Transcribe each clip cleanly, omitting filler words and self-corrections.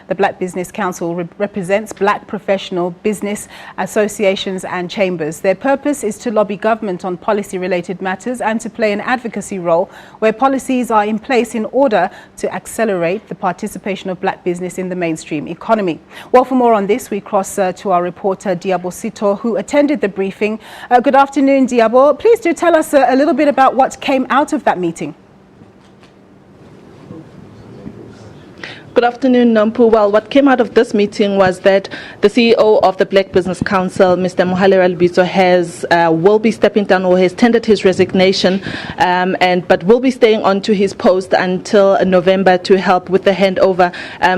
The Black Business Council represents black professional business associations and chambers. Their purpose is to lobby government on policy-related matters and to play an advocacy role where policies are in place in order to accelerate the participation of black business in the mainstream economy. Well, for more on this, we cross to our reporter Liabo Setho, who attended the briefing. Good afternoon, Liabo. Please do tell us a little bit about what came out of that meeting. Good afternoon, Nampu. Well, what came out of this meeting was that the CEO of the Black Business Council, Mr. Liabo, will be stepping down or has tendered his resignation, but will be staying on to his post until November to help with the handover.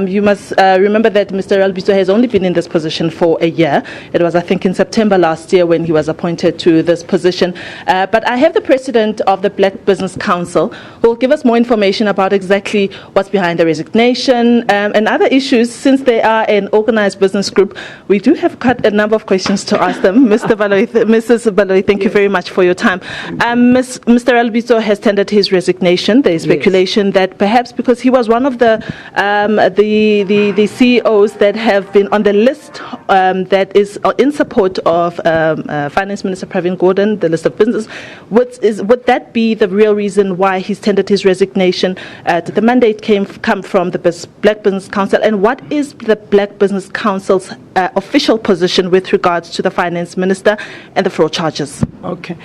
You must remember that Mr. Liabo has only been in this position for a year. It was, I think, in September last year when he was appointed to this position. But I have the president of the Black Business Council who will give us more information about exactly what's behind the resignation, and other issues. Since they are an organized business group, we do have quite a number of questions to ask them. Mr. Baloyi, Mrs. Baloyi, thank you very much for your time. Mr. Liabo has tendered his resignation. There is speculation that perhaps because he was one of the CEOs that have been on the list that is in support of Finance Minister Pravin Gordhan, the list of business, would that be the real reason why he's tendered his resignation? Did the mandate come from the Black Business Council, and what is the Black Business Council's official position with regards to the Finance Minister and the fraud charges? Okay.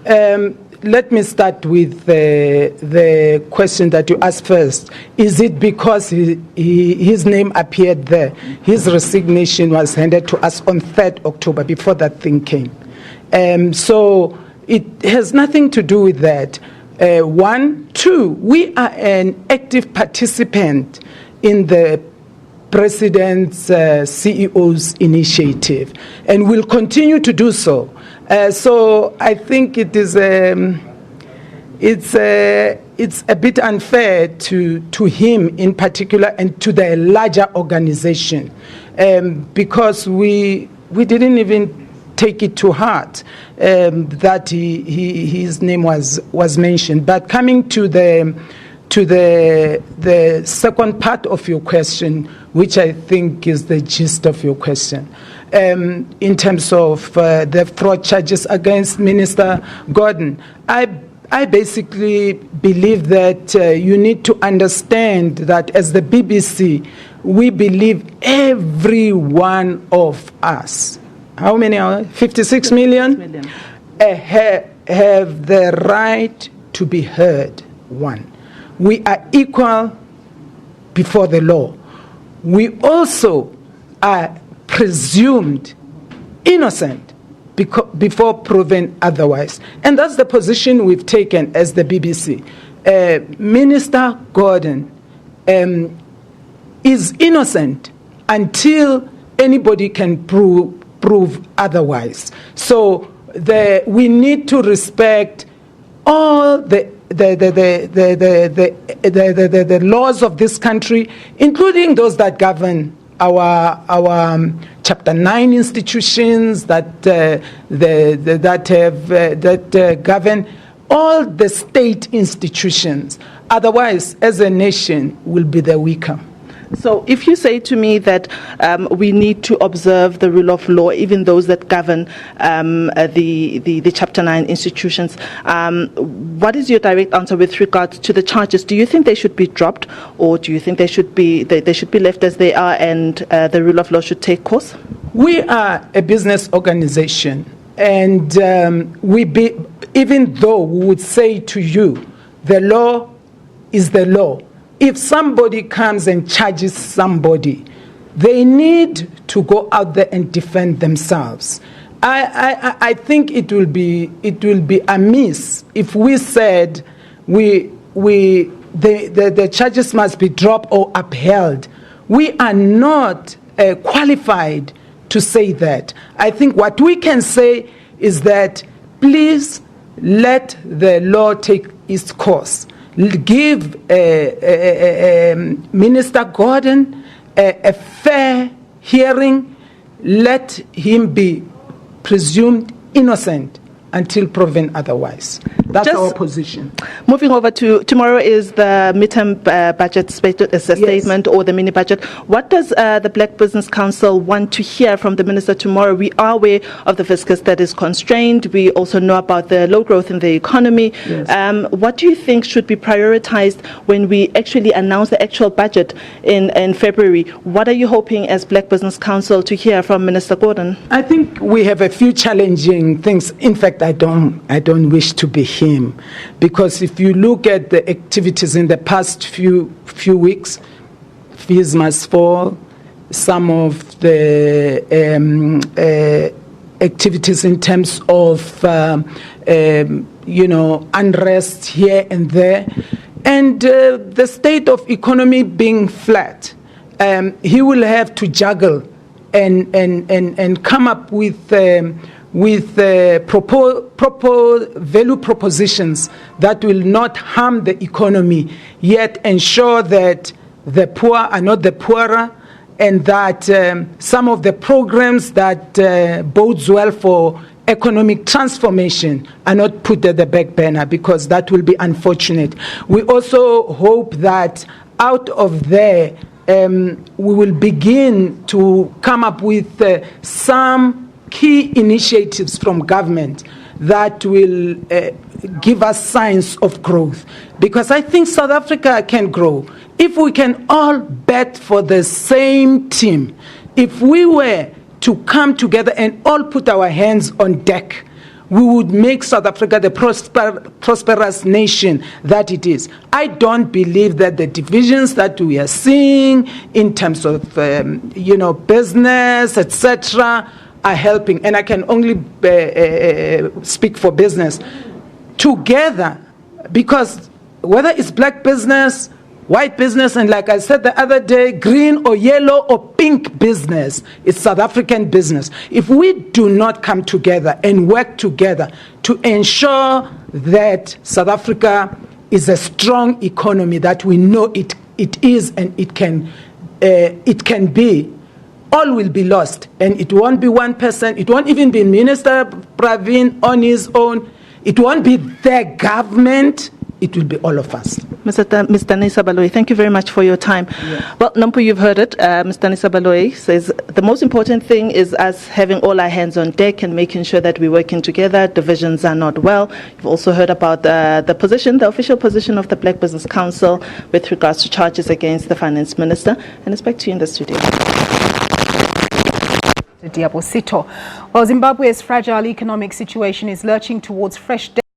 Let me start with the question that you asked first. Is it because his name appeared there? His resignation was handed to us on 3rd October, before that thing came. So it has nothing to do with that. One. Two, we are an active participant in the President's CEO's initiative, and will continue to do so. So I think it is it's a bit unfair to him in particular and to the larger organization, because we didn't even take it to heart that his name was mentioned. But coming to the second part of your question, which I think is the gist of your question, in terms of the fraud charges against Minister Gordhan, I basically believe that you need to understand that as the BBC, we believe every one of us, how many are 56 million? Have the right to be heard. One, we are equal before the law. We also are presumed innocent before proven otherwise. And that's the position we've taken as the BBC. Minister Gordhan is innocent until anybody can prove otherwise. So we need to respect all the laws of this country, including those that govern our Chapter 9 institutions that govern all the state institutions. Otherwise, as a nation, we'll be the weaker. So if you say to me that we need to observe the rule of law, even those that govern the Chapter 9 institutions, what is your direct answer with regards to the charges? Do you think they should be dropped, or do you think they should be left as they are and the rule of law should take course? We are a business organization, and even though we would say to you, the law is the law. If somebody comes and charges somebody, they need to go out there and defend themselves. I think it will be amiss if we said the charges must be dropped or upheld. We are not qualified to say that. I think what we can say is that please let the law take its course. Give Minister Gordhan a fair hearing. Let him be presumed innocent until proven otherwise. That's our position. Moving over to tomorrow is the midterm budget statement or the mini budget. What does the Black Business Council want to hear from the minister tomorrow? We are aware of the fiscus that is constrained. We also know about the low growth in the economy. Yes. What do you think should be prioritized when we actually announce the actual budget in February? What are you hoping as Black Business Council to hear from Minister Gordon? I think we have a few challenging things. In fact, I don't wish to be him, because if you look at the activities in the past few weeks, fees must fall. Some of the activities in terms of unrest here and there, and the state of economy being flat, he will have to juggle and come up with proper value propositions that will not harm the economy, yet ensure that the poor are not the poorer, and that some of the programs that bodes well for economic transformation are not put at the back burner, because that will be unfortunate. We also hope that out of there we will begin to come up with some key initiatives from government that will give us signs of growth, because I think South Africa can grow if we can all bet for the same team. If we were to come together and all put our hands on deck, we would make South Africa the prosperous nation that it is. I don't believe that the divisions that we are seeing in terms of business, etc., are helping. And I can only speak for business. Together, because whether it's black business, white business, and like I said the other day, green or yellow or pink business, it's South African business. If we do not come together and work together to ensure that South Africa is a strong economy that we know it is and it can be, all will be lost. And it won't be one person. It won't even be Minister Pravin on his own. It won't be the government. It will be all of us. Ms. Danisa Baloyi, thank you very much for your time. Yes. Well, Nampu, you've heard it. Ms. Danisa Baloyi says the most important thing is us having all our hands on deck and making sure that we're working together. Divisions are not well. You've also heard about the official position of the Black Business Council with regards to charges against the Finance Minister. And it's back to you in the studio. Liabo Setho. Well, Zimbabwe's fragile economic situation is lurching towards fresh